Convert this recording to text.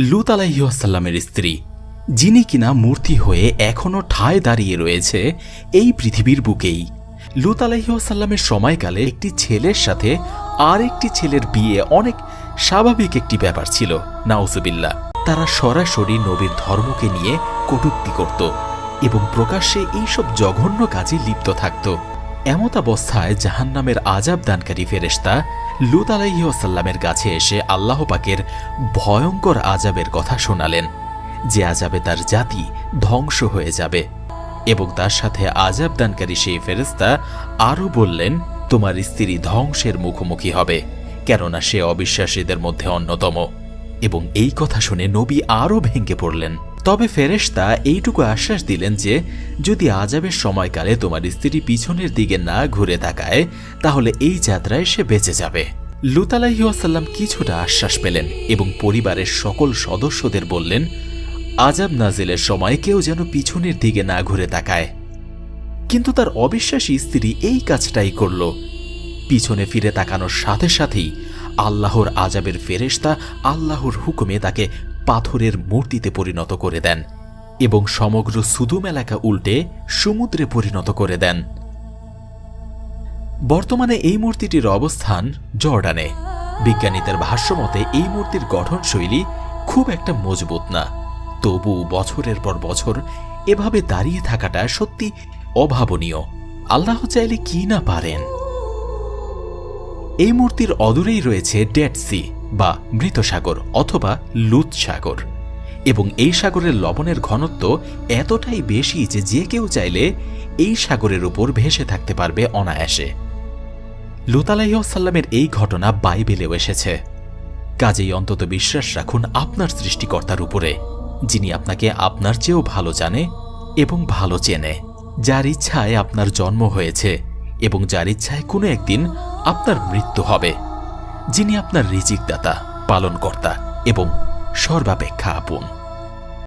লূত আলাইহিসসালামের স্ত্রী, যিনি কিনা মূর্তি হয়ে এখনও ঠায় দাঁড়িয়ে রয়েছে এই পৃথিবীর বুকেই। লূত আলাইহিসসালামের সময়কালে একটি ছেলের সাথে আর একটি ছেলের বিয়ে অনেক স্বাভাবিক একটি ব্যাপার ছিল। নাউজুবিল্লাহ। তারা সরাসরি নবীর ধর্মকে নিয়ে কটূক্তি করত এবং প্রকাশ্যে এইসব জঘন্য কাজে লিপ্ত থাকত। এমত অবস্থায় জাহান্নামের আযাব দানকারী ফেরেশতা লূত আলাইহিসসালামের কাছে এসে আল্লাহ পাকের ভয়ঙ্কর আযাবের কথা শোনালেন, যে আযাবে তার জাতি ধ্বংস হয়ে যাবে। এবং তার সাথে আযাব দানকারী সেই ফেরেশতা আরও বললেন, তোমার স্ত্রী ধ্বংসের মুখোমুখি হবে, কেননা সে অবিশ্বাসীদের মধ্যে অন্যতম। এবং এই কথা শুনে নবী আরও ভেঙে পড়লেন। তবে ফেরেশতা এইটুকু আশ্বাস দিলেন যে যদি আযাবের সময়কালে তোমার স্ত্রী পিছনের দিকে না ঘুরে তাকায় তাহলে এই যাত্রায় সে বেঁচে যাবে। লূত আলাইহিসসালাম কিছুটা আশ্বাস পেলেন এবং পরিবারের সকল সদস্যদের বললেন, আযাব নাজিলের সময় কেউ যেন পিছনের দিকে না ঘুরে তাকায়। কিন্তু তার অবিশ্বাসী স্ত্রী এই কাজটাই করল। পিছনে ফিরে তাকানোর সাথে সাথেই আল্লাহর আযাবের ফেরেশতা আল্লাহর হুকুমে তাকে পাথরের মূর্তিতে পরিণত করে দেন এবং সমগ্র সুদুম এলাকা উল্টে সমুদ্রে পরিণত করে দেন। বর্তমানে এই মূর্তিটির অবস্থান জর্ডানে। বিজ্ঞানীদের ভাষ্যমতে এই মূর্তির গঠনশৈলী খুব একটা মজবুত না, তবু বছরের পর বছর এভাবে দাঁড়িয়ে থাকাটা সত্যি অভাবনীয়। আল্লাহ চাইলে কি না পারেন। এই মূর্তির অদূরেই রয়েছে ডেড সি বা মৃত সাগর অথবা লুত সাগর, এবং এই সাগরের লবণের ঘনত্ব এতটাই বেশি যে যে কেউ চাইলে এই সাগরের উপর ভেসে থাকতে পারবে অনায়াসে। লূত আলাইহিসসালামের এই ঘটনা বাইবেলেও এসেছে। কাজেই অন্তত বিশ্বাস রাখুন আপনার সৃষ্টিকর্তার উপরে, যিনি আপনাকে আপনার চেয়েও ভালো জানে এবং ভালো চেনে, যার ইচ্ছায় আপনার জন্ম হয়েছে এবং যার ইচ্ছায় কোনো একদিন আপনার মৃত্যু হবে, যিনি আপনার রিজিকদাতা, পালনকর্তা এবং সর্বাপেক্ষা আপন।